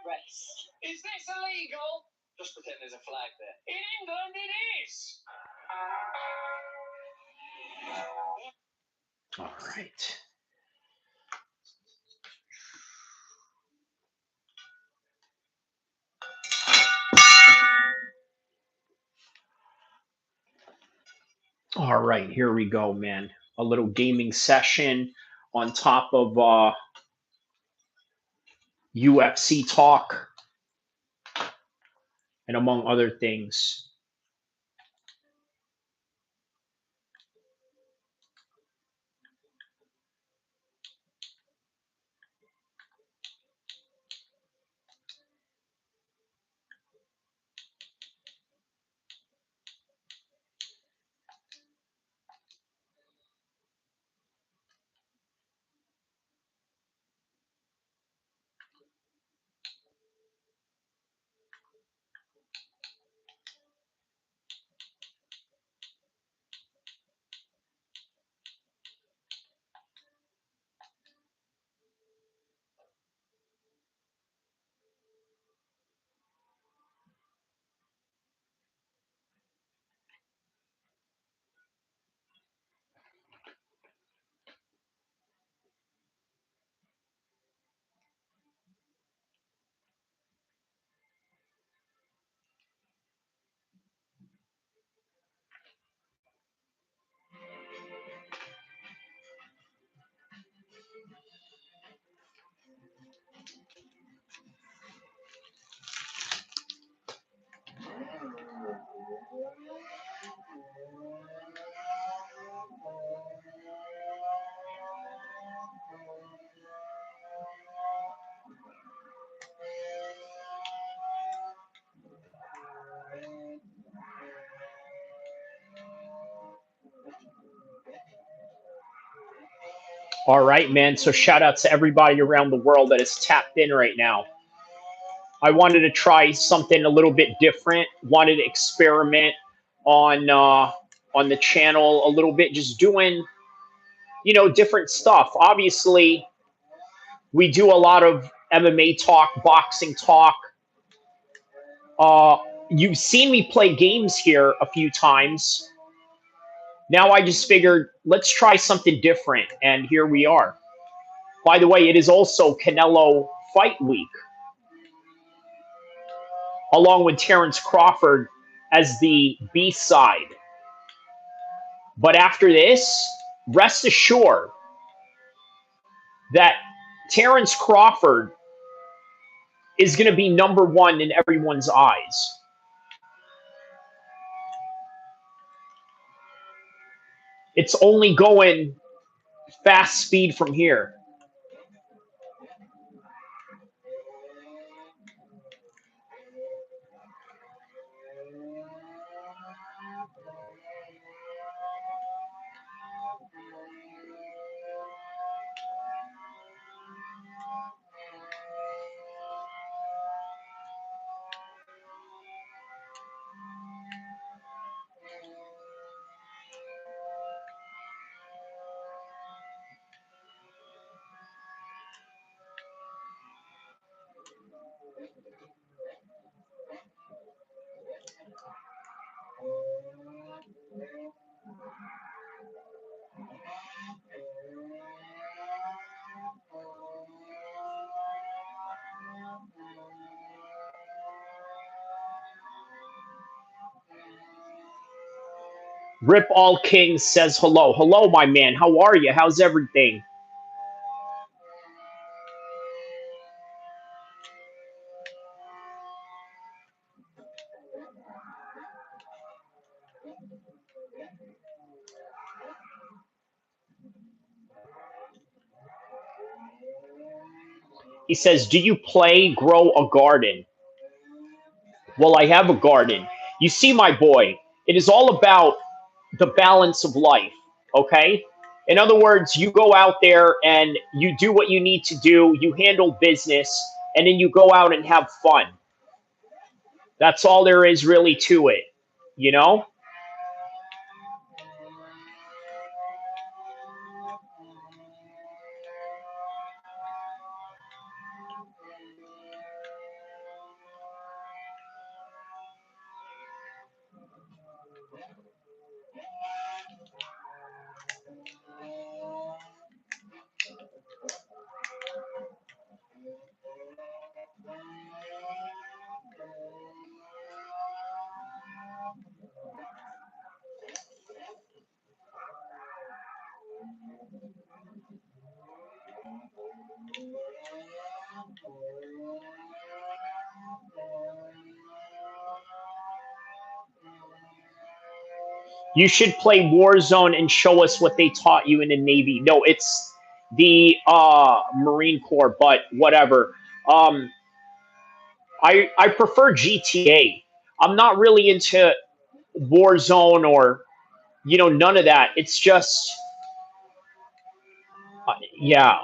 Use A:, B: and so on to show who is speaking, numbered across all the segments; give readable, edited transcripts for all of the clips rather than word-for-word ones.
A: race. Is this illegal? Just pretend there's a flag there. In England, it is.
B: All right. All right, here we go, man. A little gaming session on top of UFC talk and among other things. All right, man. So shout out to everybody around the world that is tapped in right now. I wanted to try something a little bit different. Wanted to experiment on the channel a little bit, just doing different stuff. Obviously, we do a lot of MMA talk, boxing talk. Uh, you've seen me play games here a few times. Now I just figured let's try something different, and here we are. By the way, it is also Canelo Fight Week, along with Terrence Crawford as the B side. But after this, rest assured that Terrence Crawford is going to be number one in everyone's eyes. It's only going fast speed from here. Rip All King says hello. Hello, my man. How are you? How's everything? He says, do you play grow a garden? Well, I have a garden. You see, my boy, it is all about the balance of life, okay? In other words, you go out there and you do what you need to do, you handle business, and then you go out and have fun. That's all there is really to it, you know? You should play Warzone and show us what they taught you in the Navy. No, it's the Marine Corps, but whatever. Um, I prefer GTA. I'm not really into Warzone or none of that. It's just yeah,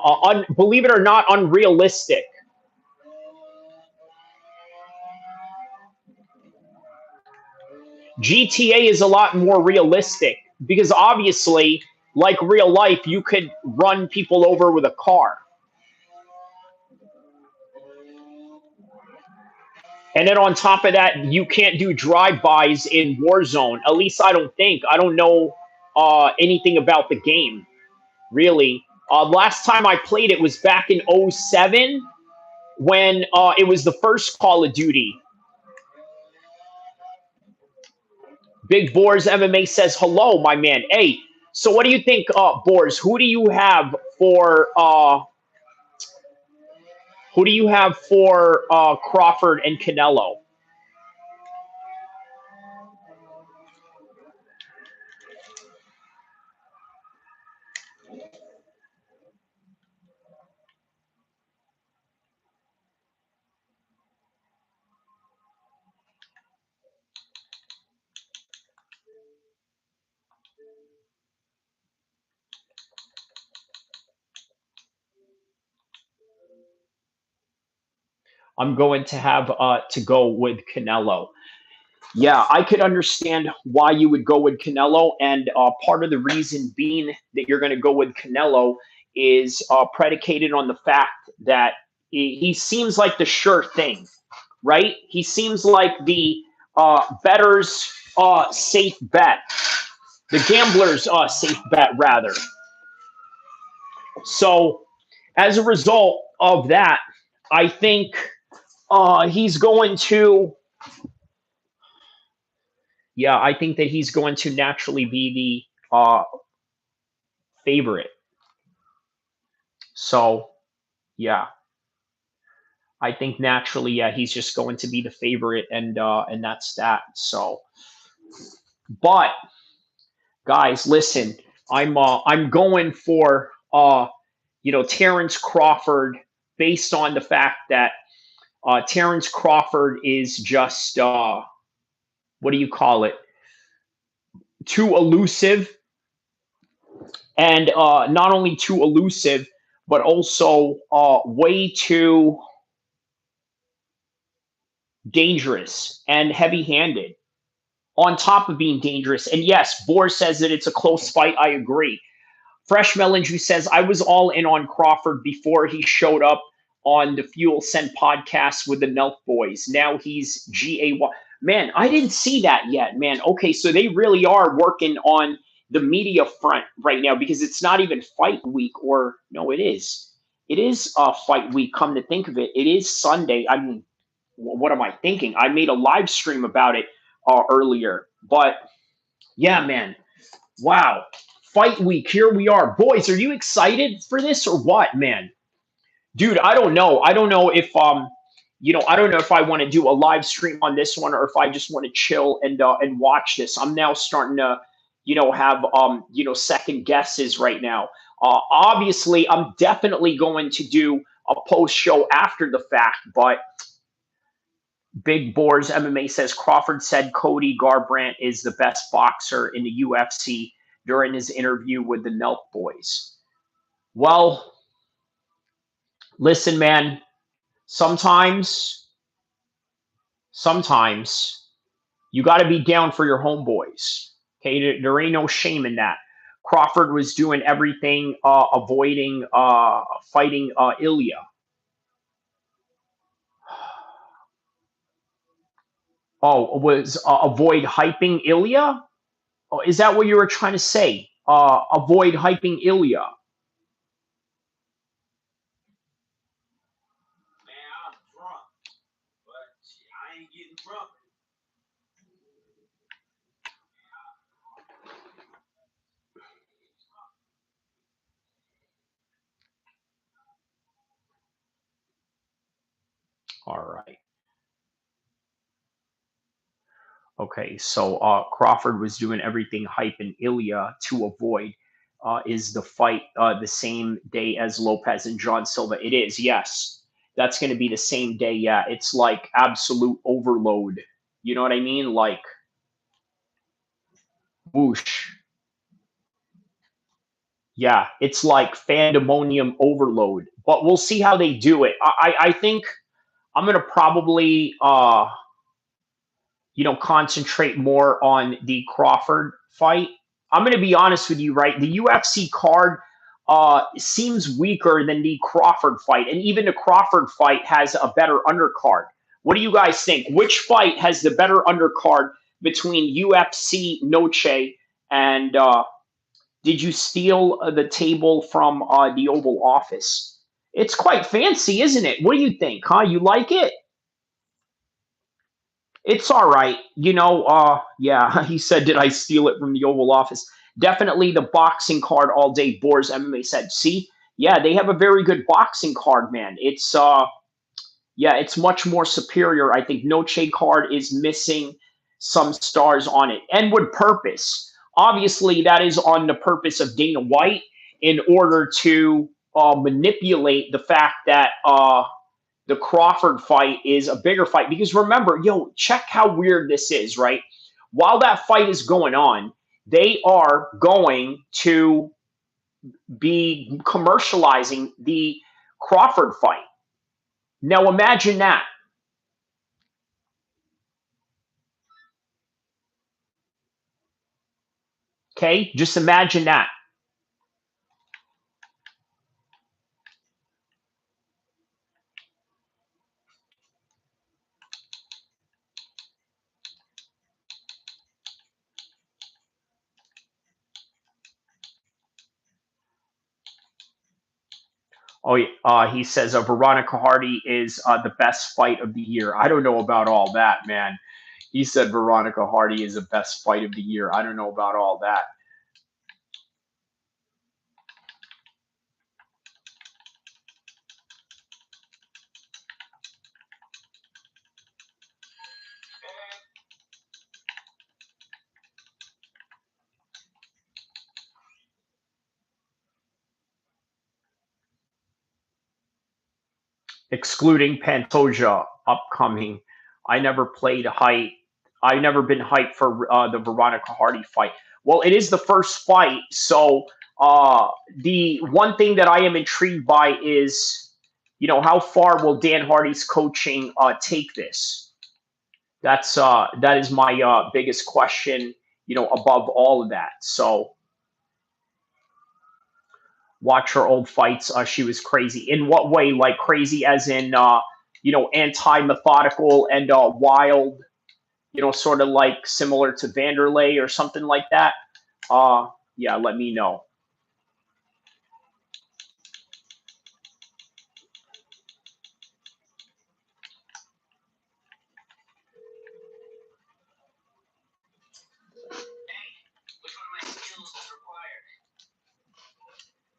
B: believe it or not, unrealistic. GTA is a lot more realistic because obviously, like real life, you could run people over with a car. And then on top of that, you can't do drive-bys in Warzone. At least I don't think. I don't know anything about the game, really. Last time I played it was back in '07 when it was the first Call of Duty. Big Boars MMA says hello, my man. Hey, so what do you think, Boars? Who do you have for Crawford and Canelo? I'm going to have to go with Canelo. Yeah, I could understand why you would go with Canelo, and part of the reason being that you're going to go with Canelo is predicated on the fact that he seems like the sure thing, right? He seems like the bettor's safe bet, the gambler's safe bet, rather. So, as a result of that, I think he's going to yeah, I think that he's going to naturally be the favorite. So, yeah, I think naturally, yeah, he's just going to be the favorite, and that's that. So, but guys, listen, I'm going for Terrence Crawford based on the fact that Terrence Crawford is just what do you call it? Too elusive, and not only too elusive, but also way too dangerous and heavy-handed. On top of being dangerous, and yes, Bohr says that it's a close fight. I agree. Fresh Melon Juice says I was all in on Crawford before he showed up on the Fuel Send podcast with the Nelk Boys. Now he's GAY. Man, I didn't see that yet, man. Okay, so they really are working on the media front right now because it's not even fight week, or no, it is. It is fight week. Come to think of it, it is Sunday. I mean, what am I thinking? I made a live stream about it earlier, but yeah, man. Wow. Fight week. Here we are. Boys, are you excited for this or what, man? Dude, I don't know. I don't know if I don't know if I want to do a live stream on this one or if I just want to chill and watch this. I'm now starting to, have second guesses right now. Obviously, I'm definitely going to do a post show after the fact, but Big Boars MMA says Crawford said Cody Garbrandt is the best boxer in the UFC during his interview with the Nelk Boys. Well, listen, man. Sometimes you got to be down for your homeboys. Okay, there ain't no shame in that. Crawford was doing everything, avoiding fighting Ilya. Oh, was avoid hyping Ilya? Oh, is that what you were trying to say? Avoid hyping Ilya. All right. Okay, so Crawford was doing everything hype in Ilya to avoid. Is the fight the same day as Lopez and John Silva? It is, yes. That's going to be the same day. Yeah, it's like absolute overload. You know what I mean? Like whoosh. Yeah, it's like fandemonium overload. But we'll see how they do it. I think I'm going to probably concentrate more on the Crawford fight. I'm going to be honest with you, right? The UFC card seems weaker than the Crawford fight, and even the Crawford fight has a better undercard. What do you guys think? Which fight has the better undercard between UFC Noche and did you steal the table from the Oval Office? It's quite fancy, isn't it? What do you think? Huh? You like it? It's all right. Yeah, he said, did I steal it from the Oval Office? Definitely the boxing card all day, Boars MMA said. See? Yeah, they have a very good boxing card, man. Yeah, it's much more superior. I think Noche card is missing some stars on it. And with purpose. Obviously, that is on the purpose of Dana White in order to manipulate the fact that the Crawford fight is a bigger fight because remember, check how weird this is, right? While that fight is going on, they are going to be commercializing the Crawford fight. Now imagine that. Okay? Just imagine that. Oh, he says Veronica Hardy is the best fight of the year. I don't know about all that, man. He said Veronica Hardy is the best fight of the year. I don't know about all that. Excluding Pantoja upcoming. I never played height. I never been hyped for the Veronica Hardy fight. Well, it is the first fight, so the one thing that I am intrigued by is, how far will Dan Hardy's coaching take this? That is my biggest question. Above all of that. So watch her old fights. She was crazy. In what way? Like crazy as in, anti-methodical and wild, sort of like similar to Vanderlei or something like that. Uh, yeah, let me know.
A: Which one of my skills is required?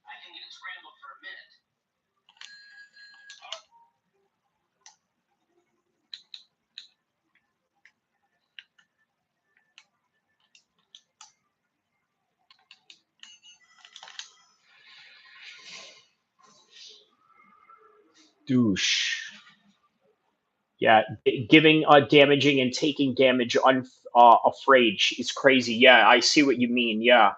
A: I can get scrambled for a minute.
B: Douche. Yeah, giving damaging and taking damage afraid is crazy. Yeah, I see what you mean. Yeah.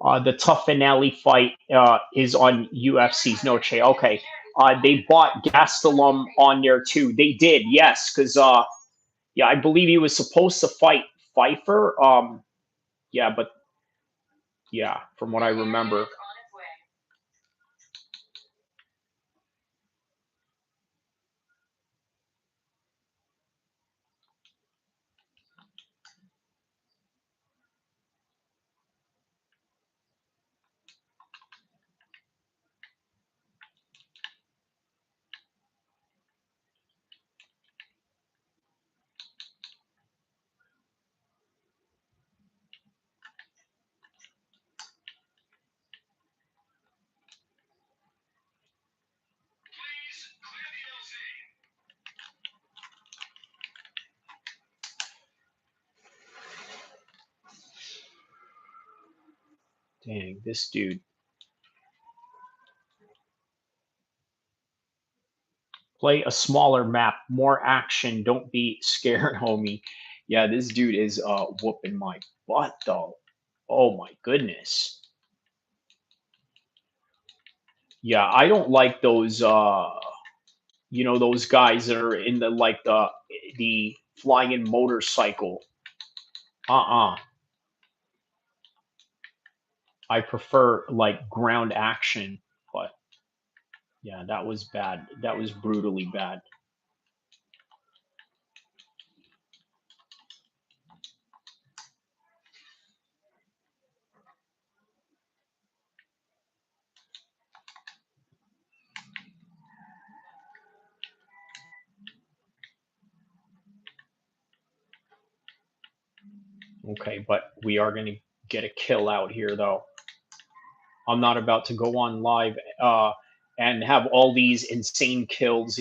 B: The tough finale fight is on UFC's Noche. Okay. They bought Gastelum on there too. They did, yes, because yeah, I believe he was supposed to fight Pfeiffer. Yeah, but yeah, from what I remember. Dang, this dude. Play a smaller map, more action. Don't be scared, homie. Yeah, this dude is whooping my butt though. Oh my goodness. Yeah, I don't like those those guys that are in the like the flying motorcycle. Uh-uh. I prefer like ground action, but yeah, that was bad. That was brutally bad. Okay, but we are going to get a kill out here though. I'm not about to go on live and have all these insane kills,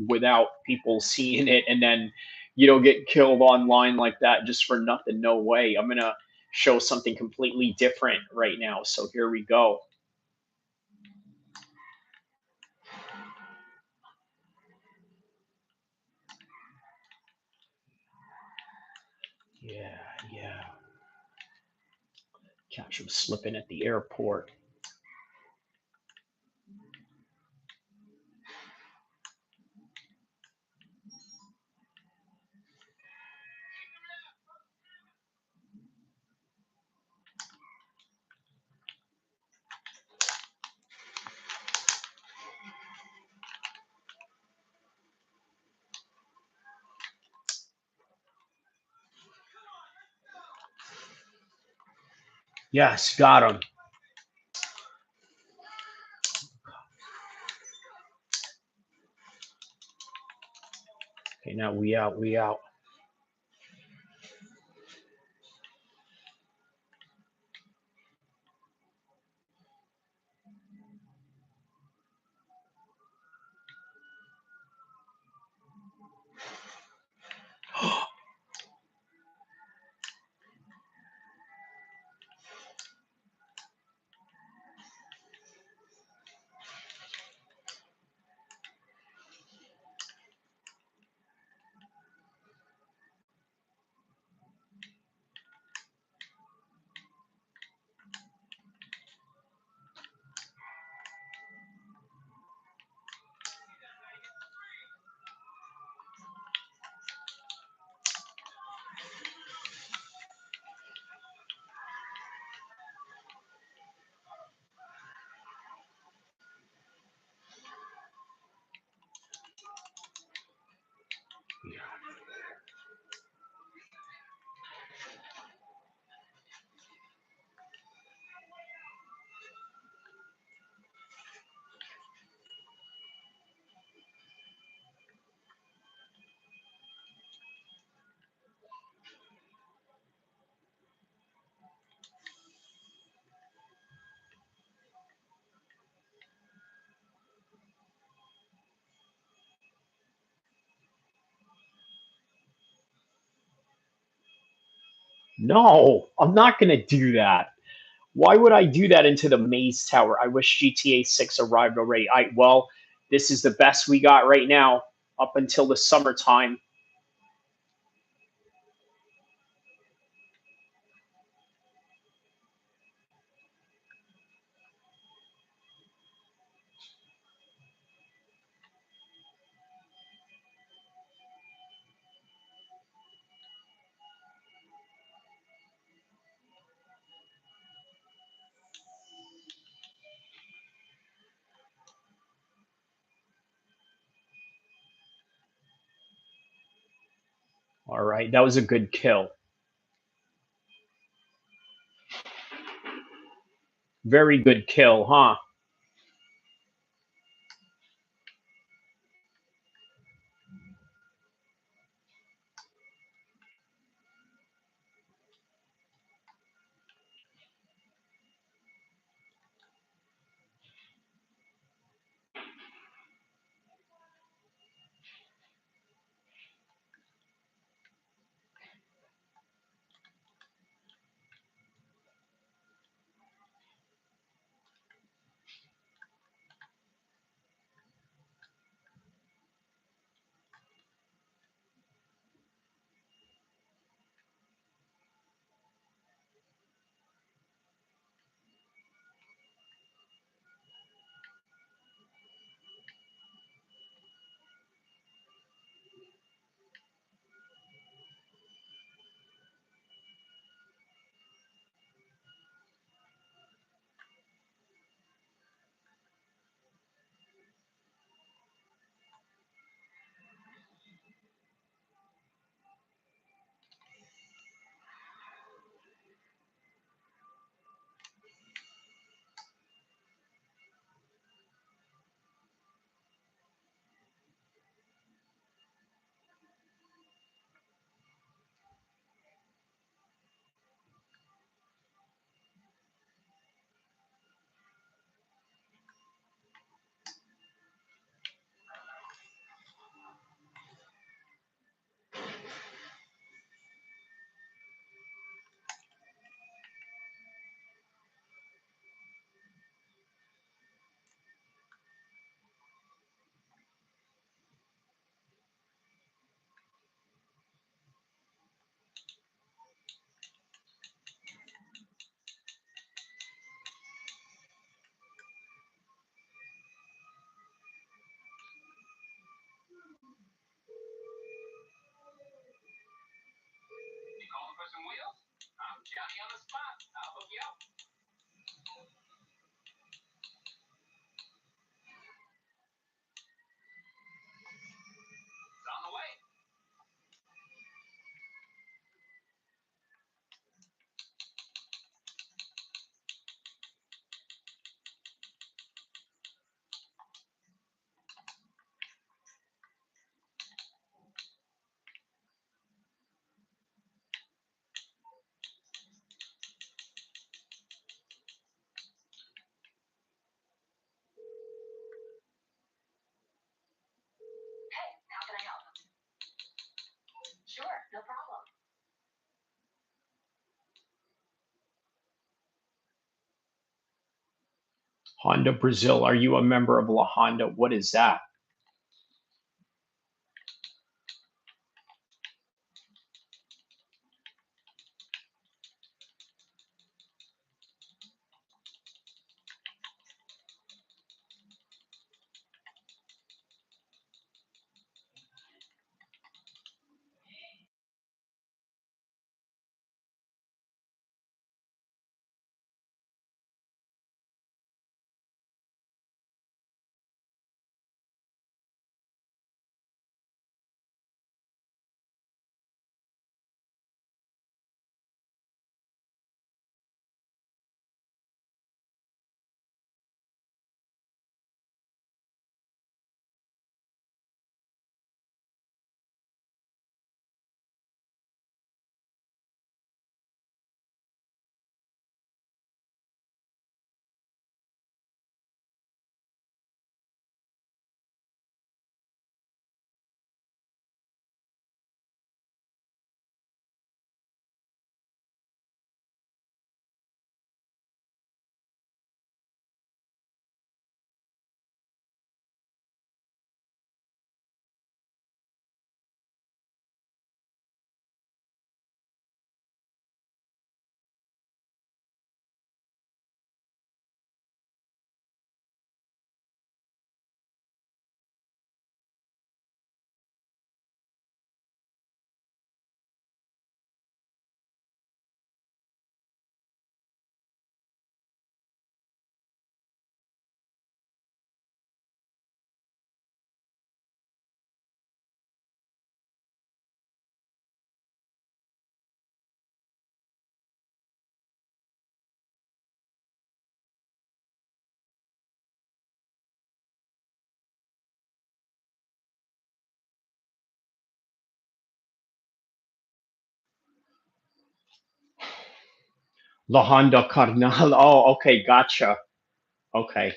B: without people seeing it, and then get killed online like that just for nothing. No way. I'm gonna show something completely different right now. So here we go. Yeah, yeah. Catch him slipping at the airport. Yes, got him. Okay, now we out. We out. No, I'm not gonna do that. Why would I do that into the maze tower? I wish GTA 6 arrived already. Well, this is the best we got right now up until the summertime. All right, that was a good kill. Very good kill, huh?
A: You calling for some wheels? I'm Johnny on the spot. I'll hook you up. It's on the way. Hey, how can I help? Sure, no problem.
B: Honda Brazil. Are you a member of La Honda? What is that? La Honda Carnal. Oh, okay, gotcha. Okay.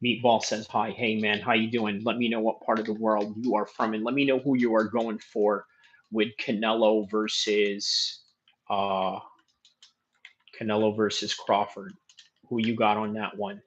B: Meatball says hi. Hey man, how you doing? Let me know what part of the world you are from, and let me know who you are going for with uh Canelo versus Crawford. Who you got on that one?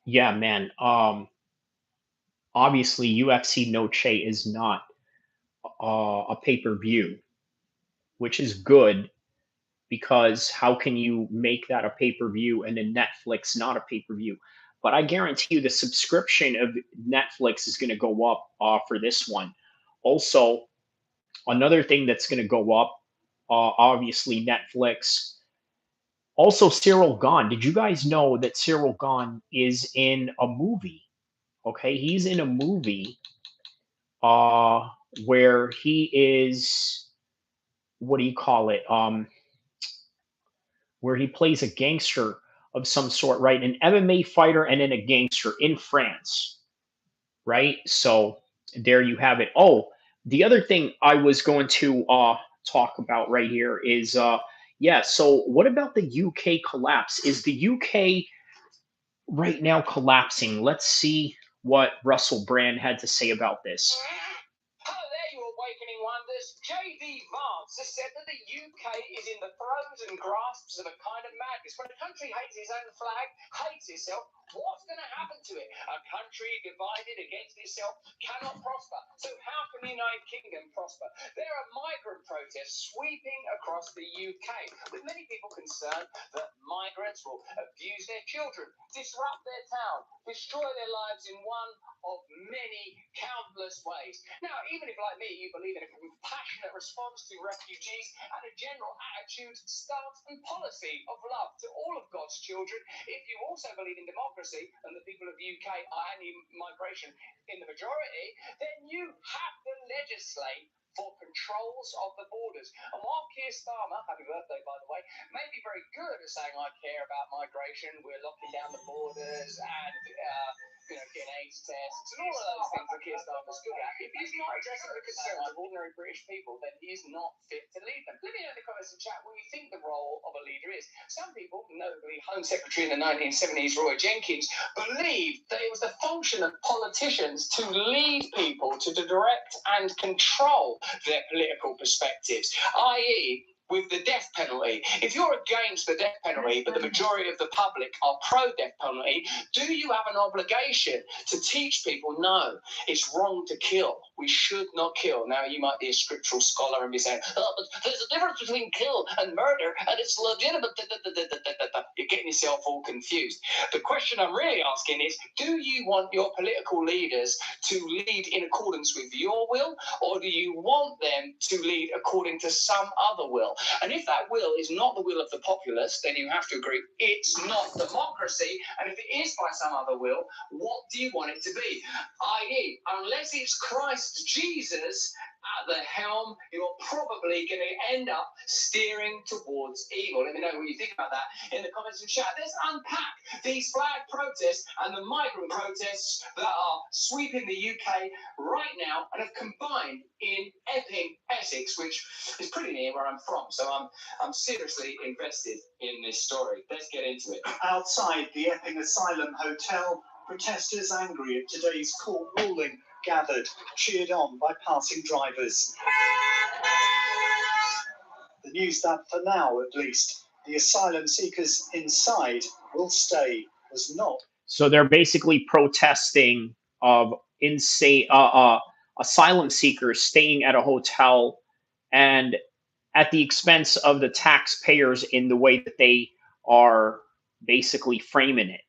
B: Yeah, man. Obviously UFC Noche is not a pay-per-view, which is good because how can you make that a pay-per-view and then Netflix not a pay-per-view? But I guarantee you the subscription of Netflix is going to go up for this one. Also, another thing that's going to go up, obviously Netflix. Also, Cyril Gahn. Did you guys know that Cyril Gahn is in a movie? Okay, he's in a movie uh, where he is, what do you call it? where he plays a gangster of some sort, right? An MMA fighter and then a gangster in France, right? So there you have it. Oh, the other thing I was going to talk about right here is yeah. So what about the UK collapse? Is the UK right now collapsing? Let's see what Russell Brand had to say about this.
A: Hello there, you awakening wonders. J.D. Vance has said that the UK is in the throes and grasps of a kind of madness. When a country hates its own flag, hates itself, what's going to happen to it? A country divided against itself cannot prosper. So how can the United Kingdom prosper? There are migrant protests sweeping across the UK, with many people concerned that migrants will abuse their children, disrupt their town, destroy their lives in one of many countless ways. Now, even if, like me, you believe in a compassionate response to refugees and a general attitude, stance, and policy of love to all of God's children, if you also believe in democracy and the people of the UK are anti-migration in the majority, then you have to legislate for controls of the borders. And while Keir Starmer, happy birthday by the way, may be very good at saying I care about migration, we're locking down the borders and getting AIDS tests and all of those things that Keir Starmer's good at. If he's not addressing the concerns of ordinary British people, then he is not fit to lead them. Let me know in the comments and chat what you think the role of a leader is. Some people, notably Home Secretary in the 1970s, Roy Jenkins, believed that it was the function of politicians to lead people, to direct and control their political perspectives, i.e., with the death penalty. If you're against the death penalty, but the majority of the public are pro-death penalty, do you have an obligation to teach people, no, it's wrong to kill. We should not kill. Now, you might be a scriptural scholar and be saying, oh, but there's a difference between kill and murder, and it's legitimate. You're getting yourself all confused. The question I'm really asking is, do you want your political leaders to lead in accordance with your will, or do you want them to lead according to some other will? And if that will is not the will of the populace, then you have to agree it's not democracy. And if it is by some other will, what do you want it to be? I.e., unless it's Christ Jesus at the helm, you're probably going to end up steering towards evil. Let me know what you think about that in the comments and chat. Let's unpack these flag protests and the migrant protests that are sweeping the UK right now and have combined in Epping, Essex, which is pretty near where I'm from. So I'm seriously invested in this story. Let's get into it.
C: Outside the Epping Asylum Hotel, protesters angry at today's court ruling gathered, cheered on by passing drivers. The news that, for now at least, the asylum seekers inside will stay was not.
B: So they're basically protesting of insane asylum seekers staying at a hotel and at the expense of the taxpayers in the way that they are basically framing it.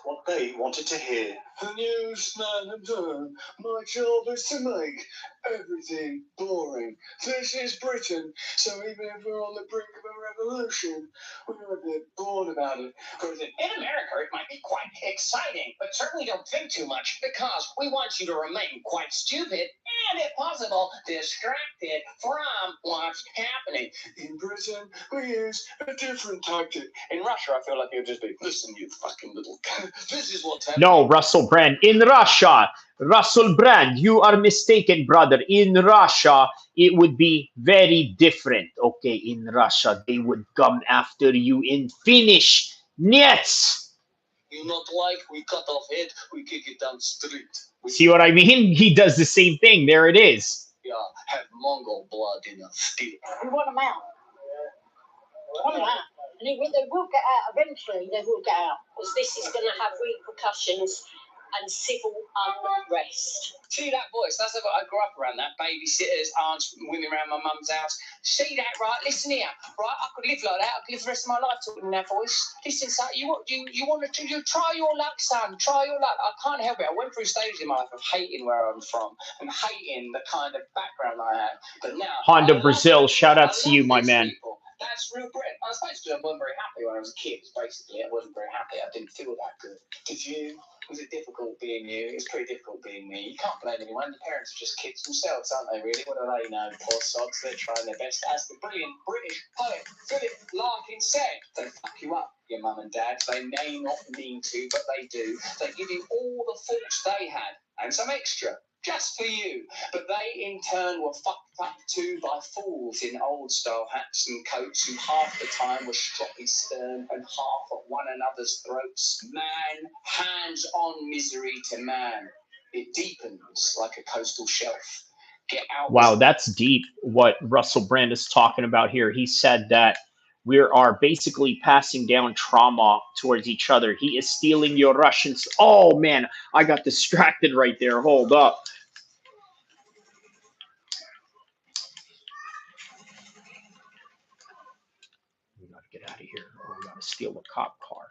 C: What they wanted to hear.
D: The newsman have done. My job is to make everything boring. This is Britain, so even if we're on the brink of a revolution, we're a bit bored about it.
A: In America, it might be quite exciting, but certainly don't think too much because we want you to remain quite stupid and, if possible, distracted from what's happening.
D: In Britain, we use a different tactic.
A: In Russia, I feel like it would just be, listen, you fucking little this is what's happening.
B: No, Russell Brand. In Russia, Russell Brand, you are mistaken, brother. In Russia, it would be very different. Okay, in Russia, they would come after you and finish. Nets.
D: You not like, we cut off head, we kick it down street.
B: See what I mean? He does the same thing. There it is.
D: Yeah, have Mongol blood in a steel.
E: We want them out. Want them out. And they will get out eventually, they will get out. Because this is going to have repercussions and civil unrest.
A: See that voice? That's what I grew up around, that babysitters, aunts, women around my mum's house. See that, right? Listen here, right? I could live like that. I could live the rest of my life talking in that voice. Listen, son, you want to try your luck, son. Try your luck. I can't help it. I went through stages in my life of hating where I'm from and hating the kind of background I had. But now,
B: Honda Brazil, shout out to you, my man.
A: People. That's real Britain. I suppose because I wasn't very happy when I was a kid. Basically, I wasn't very happy. I didn't feel that good.
D: Did you?
A: Was it difficult being you? It was pretty difficult being me. You can't blame anyone. The parents are just kids themselves, aren't they, really? What do they know? Poor sods. They're trying their best. As the brilliant British poet Philip Larkin said, they fuck you up, your mum and dad. They may not mean to, but they do. They give you all the faults they had, and some extra, just for you. But they, in turn, were fucked up too by fools in old-style hats and coats who half the time were stroppy stern and half at one another's throats. Man, hands-on misery to man. It deepens like a coastal shelf. Get out.
B: Wow, that's deep what Russell Brand is talking about here. He said that we are basically passing down trauma towards each other. He is stealing your Russians. Oh, man, I got distracted right there. Hold up. We got to get out of here. Oh, we got to steal a cop car.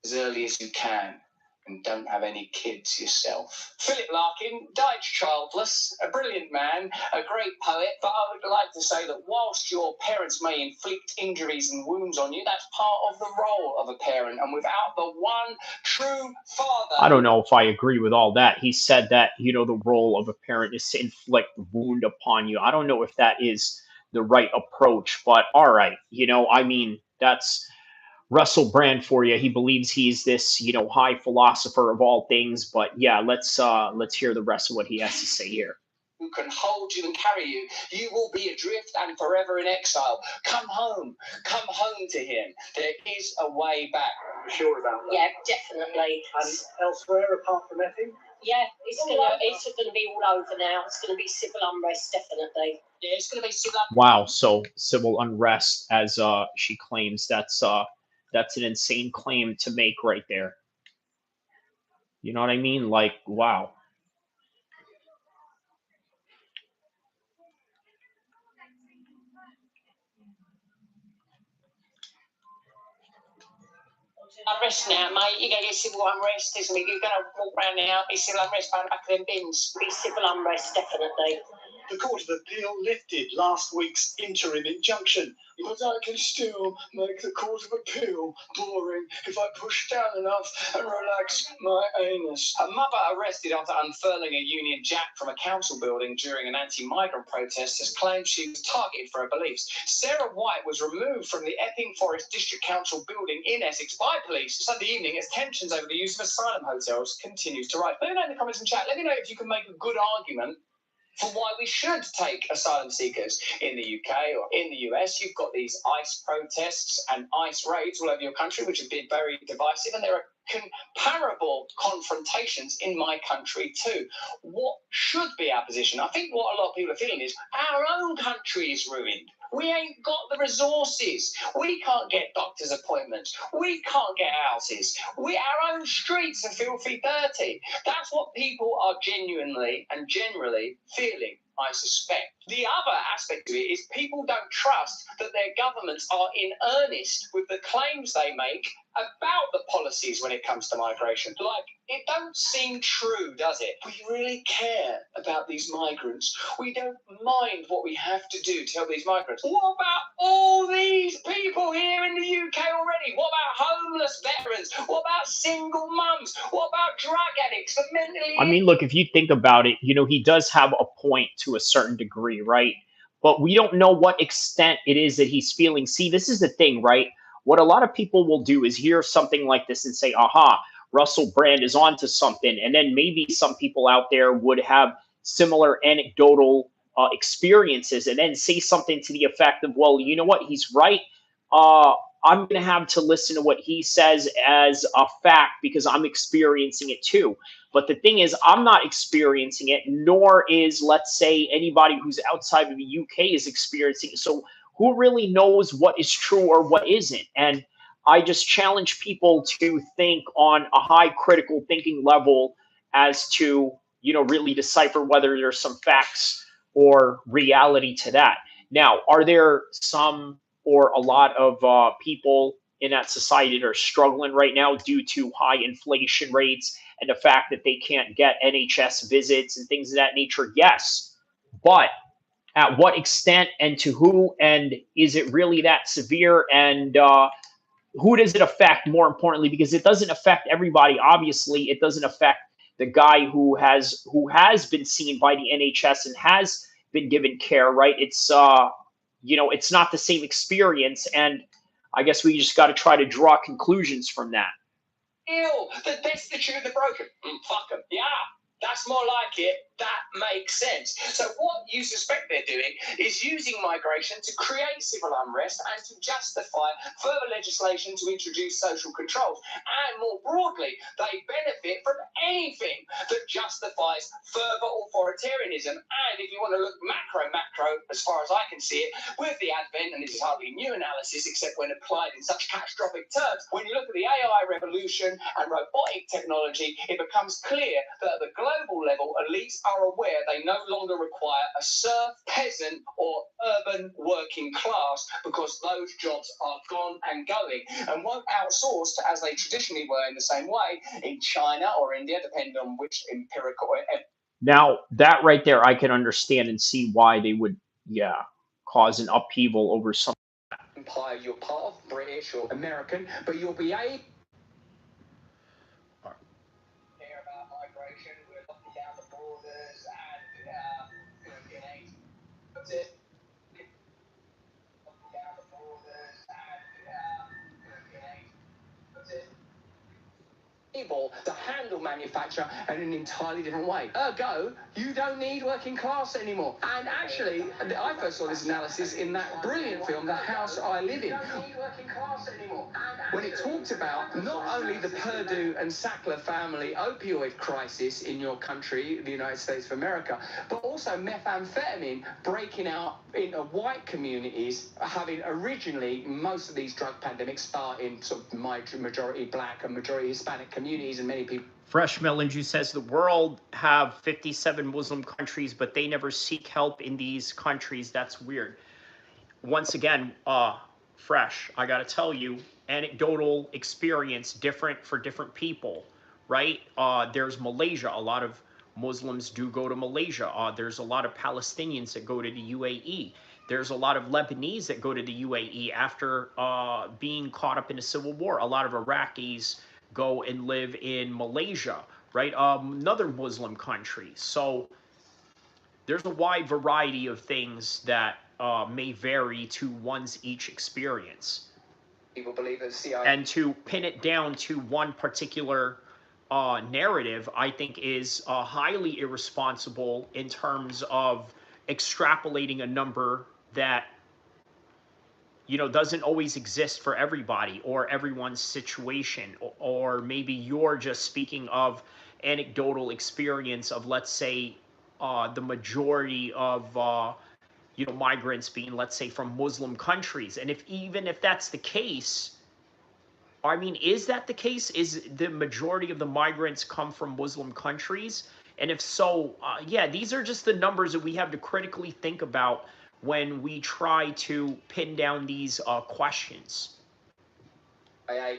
A: As early as you can, and don't have any kids yourself. Philip Larkin died childless, a brilliant man, a great poet, but I would like to say that whilst your parents may inflict injuries and wounds on you, that's part of the role of a parent, and without the one true father...
B: I don't know if I agree with all that. He said that, you know, the role of a parent is to inflict wound upon you. I don't know if that is the right approach, but all right. You know, I mean, that's Russell Brand for you. He believes he's this, you know, high philosopher of all things. But yeah, let's hear the rest of what he has to say here.
A: Who can hold you and carry you. You will be adrift and forever in exile. Come home to him. There is a way back.
C: You're sure about that?
E: Yeah, definitely.
C: And elsewhere, apart from Epping?
E: Yeah, it's gonna be all over now. It's gonna be civil unrest, definitely.
A: Yeah, it's gonna be civil unrest.
B: Wow, so civil unrest, as she claims, that's an insane claim to make right there. You know what I mean? Like, wow.
E: Unrest now, mate. You're going to get civil unrest, isn't it? You're going to walk around now, be civil unrest by the back of them bins. Be civil unrest, definitely.
C: The Court of Appeal lifted last week's interim injunction.
D: But I can still make the Court of Appeal boring if I push down enough and relax my anus.
A: A mother arrested after unfurling a Union Jack from a council building during an anti-migrant protest has claimed she was targeted for her beliefs. Sarah White was removed from the Epping Forest District Council building in Essex by police Sunday evening as tensions over the use of asylum hotels continues to rise. Let me know in the comments and chat. Let me know if you can make a good argument for why we should take asylum seekers in the UK or in the US. You've got these ICE protests and ICE raids all over your country, which have been very divisive, and there are comparable confrontations in my country too. What should be our position? I think what a lot of people are feeling is our own country is ruined. We ain't got the resources. We can't get doctor's appointments. We can't get houses. Our own streets are filthy dirty. That's what people are genuinely and generally feeling, I suspect. The other aspect of it is people don't trust that their governments are in earnest with the claims they make about the policies when it comes to migration. Like, it don't seem true, does it? We really care about these migrants. We don't mind what we have to do to help these migrants. What about all these people here in the UK already? What about homeless veterans? What about single mums? What about drug addicts, the mentally...
B: I mean, look, if you think about it, you know, he does have a point to a certain degree, right? But we don't know what extent it is that he's feeling. See, this is the thing, right? What a lot of people will do is hear something like this and say, aha, Russell Brand is onto something. And then maybe some people out there would have similar anecdotal experiences and then say something to the effect of, well, you know what, he's right. I'm going to have to listen to what he says as a fact because I'm experiencing it too. But the thing is, I'm not experiencing it, nor is, let's say, anybody who's outside of the UK is experiencing it. So who really knows what is true or what isn't? And I just challenge people to think on a high critical thinking level as to, really decipher whether there's some facts or reality to that. Now, are there some or a lot of people in that society that are struggling right now due to high inflation rates and the fact that they can't get NHS visits and things of that nature? Yes. But at what extent and to who? And is it really that severe? And who does it affect, more importantly? Because it doesn't affect everybody. Obviously, it doesn't affect the guy who has been seen by the NHS and has been given care, right? It's not the same experience, and I guess we just got to try to draw conclusions from that.
A: Ill, the destitute and the broken. Fuck them. Yeah. That's more like it. That makes sense. So what you suspect they're doing is using migration to create civil unrest and to justify further legislation to introduce social controls. And more broadly, they benefit from anything that justifies further authoritarianism. And if you want to look macro, as far as I can see it, with the advent, and this is hardly new analysis, except when applied in such catastrophic terms, when you look at the AI revolution and robotic technology, it becomes clear that at the global level, elites are aware they no longer require a serf, peasant, or urban working class because those jobs are gone and going and won't outsource as they traditionally were in the same way in China or India, depending on which empirical.
B: Now, that right there, I can understand and see why they would, cause an upheaval over some.
A: Empire you're part of, British or American, but you'll be able care about migration, we're locking down the borders and that's it. Locking down the borders and that's it. Able to handle manufacture in an entirely different way. Ergo, you don't need working class anymore. And actually, I first saw this analysis in that brilliant film, The House I Live In. You don't need working class anymore. When it talked about not only the Purdue and Sackler family opioid crisis in your country, the United States of America, but also methamphetamine breaking out into white communities, having originally most of these drug pandemics start in sort of majority black and majority Hispanic communities, and many people.
B: Fresh Melanju says the world have 57 Muslim countries, but they never seek help in these countries. That's weird. Once again, Fresh, I got to tell you, anecdotal experience different for different people, right? There's Malaysia. A lot of Muslims do go to Malaysia. There's a lot of Palestinians that go to the UAE. There's a lot of Lebanese that go to the UAE after being caught up in a civil war. A lot of Iraqis go and live in Malaysia, right? Another Muslim country. So there's a wide variety of things that may vary to one's each experience.
A: People believe that CIA.
B: And to pin it down to one particular narrative, I think is highly irresponsible in terms of extrapolating a number that doesn't always exist for everybody or everyone's situation, or maybe you're just speaking of anecdotal experience of, let's say, the majority of migrants being, let's say, from Muslim countries. And even if that's the case, I mean, is that the case? Is the majority of the migrants come from Muslim countries? And if so, these are just the numbers that we have to critically think about when we try to pin down these questions.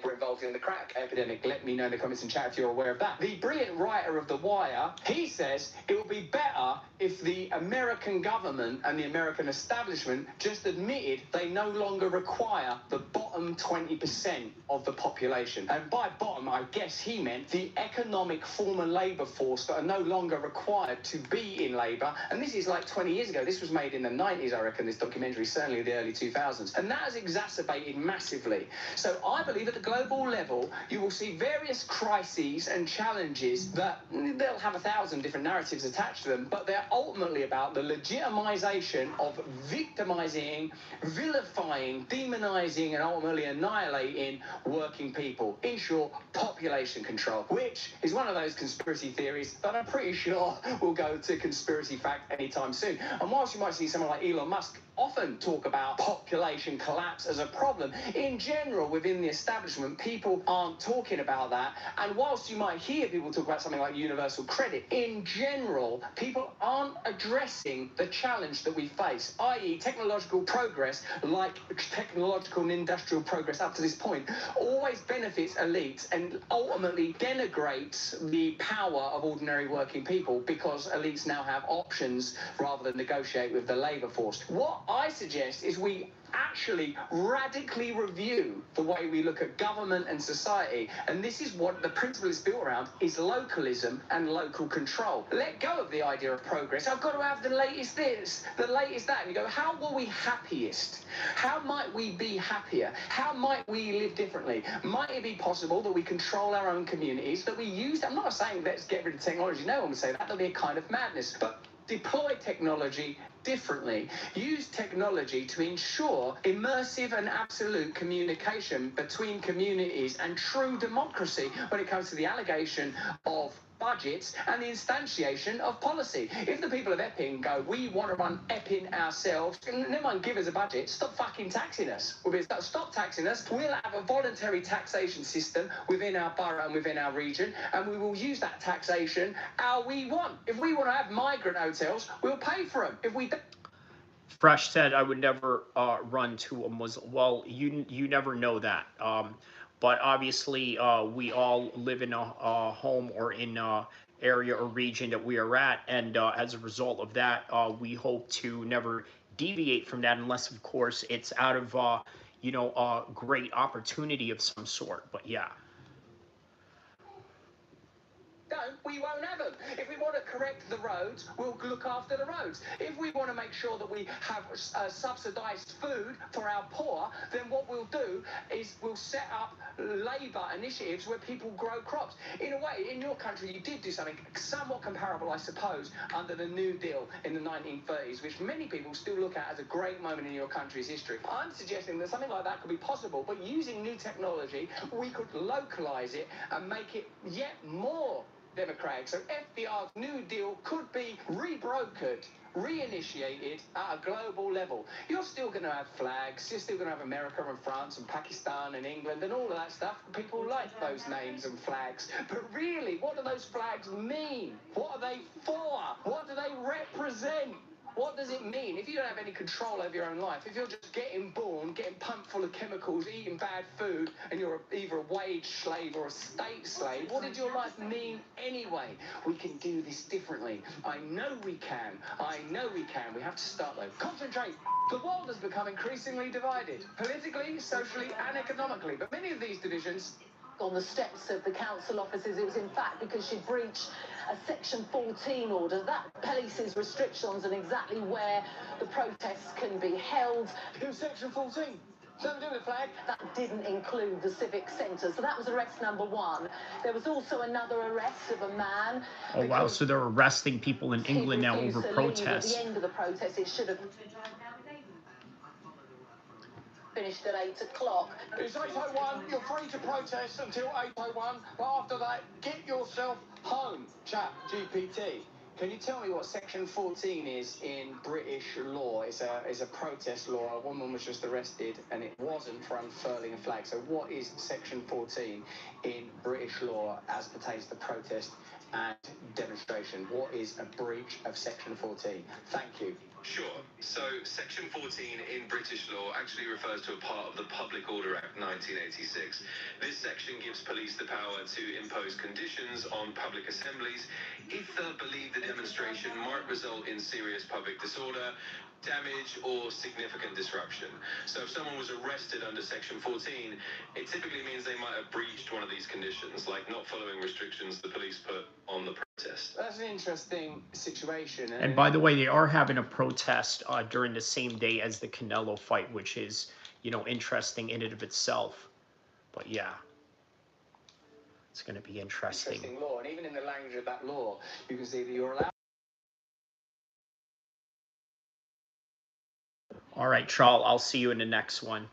A: Were involved in the crack epidemic. Let me know in the comments and chat if you're aware of that. The brilliant writer of The Wire, he says it would be better if the American government and the American establishment just admitted they no longer require the bottom 20% of the population. And by bottom, I guess he meant the economic former labour force that are no longer required to be in labour. And this is like 20 years ago. This was made in the 90s, I reckon, this documentary, certainly the early 2000s. And that has exacerbated massively. So I believe believe at the global level, you will see various crises and challenges that they'll have 1,000 different narratives attached to them, but they're ultimately about the legitimization of victimizing, vilifying, demonizing, and ultimately annihilating working people. In short, population control, which is one of those conspiracy theories that I'm pretty sure will go to conspiracy fact anytime soon. And whilst you might see someone like Elon Musk often talk about population collapse as a problem, in general within the establishment, people aren't talking about that. And whilst you might hear people talk about something like universal credit, in general, people aren't addressing the challenge that we face, i.e. technological progress, like technological and industrial progress up to this point, always benefits elites and ultimately denigrates the power of ordinary working people, because elites now have options rather than negotiate with the labour force. What I suggest is we actually radically review the way we look at government and society, and this is what the principle is built around, is localism and local control. Let go of the idea of progress. I've got to have the latest this, the latest that. And you go, how were we happiest? How might we be happier? How might we live differently? Might it be possible that we control our own communities, that we use, I'm not saying let's get rid of technology, no one would say that, that'll be a kind of madness, but deploy technology differently. Use technology to ensure immersive and absolute communication between communities and true democracy when it comes to the allegation of budgets and the instantiation of policy. If the people of Epping go, we want to run Epping ourselves, and never mind give us a budget, stop fucking taxing us. Stop taxing us. We'll have a voluntary taxation system within our borough and within our region, and we will use that taxation how we want. If we want to have migrant hotels, we'll pay for them. If we don't...
B: Fresh said, I would never run to a Muslim. Well, you never know that. But obviously, we all live in a home or in an area or region that we are at. And as a result of that, we hope to never deviate from that unless, of course, it's out of, you know, a great opportunity of some sort. But yeah.
A: We won't have them. If we want to correct the roads, we'll look after the roads. If we want to make sure that we have subsidised food for our poor, then what we'll do is we'll set up labour initiatives where people grow crops. In a way, in your country, you did do something somewhat comparable, I suppose, under the New Deal in the 1930s, which many people still look at as a great moment in your country's history. I'm suggesting that something like that could be possible, but using new technology, we could localise it and make it yet more democratic. So FDR's New Deal could be rebrokered, reinitiated at a global level. You're still going to have flags, you're still going to have America and France and Pakistan and England and all of that stuff. People like those names and flags. But really, what do those flags mean? What are they for? What do they represent? What does it mean? If you don't have any control over your own life, if you're just getting born, getting pumped full of chemicals, eating bad food, and you're either a wage slave or a state slave, what did your life mean anyway? We can do this differently. I know we can. I know we can. We have to start, though. Concentrate. The world has become increasingly divided, politically, socially, and economically. But many of these divisions...
F: On the steps of the council offices, it was in fact because she breached a Section 14 order that places restrictions on exactly where the protests can be held.
A: It was Section 14. Something to do with the flag?
F: That didn't include the civic centre, so that was arrest number one. There was also another arrest of a man.
B: Oh wow! So they're arresting people in England now over protests.
F: At the end of the protest, it should have finished at 8 o'clock.
A: It's 8:01. You're free to protest until 8:01, but after that, get yourself home. Chat GPT. Can you tell me what Section 14 is in British law? It's a protest law. A woman was just arrested, and it wasn't for unfurling a flag. So what is Section 14 in British law as pertains to protest and demonstration? What is a breach of Section 14? Thank you.
G: Sure. So Section 14 in British law actually refers to a part of the Public Order Act 1986. This section gives police the power to impose conditions on public assemblies if they believe the demonstration might result in serious public disorder, damage or significant disruption. So if someone was arrested under Section 14, it typically means they might have breached one of these conditions, like not following restrictions the police put on the protest.
A: That's an interesting situation.
B: And by the way, they are having a protest during the same day as the Canelo fight, which is, you know, interesting in and of itself. But yeah, it's going to be interesting.
H: Interesting law, and even in the language of that law, you can see that you're allowed.
B: All right, Charles, I'll see you in the next one.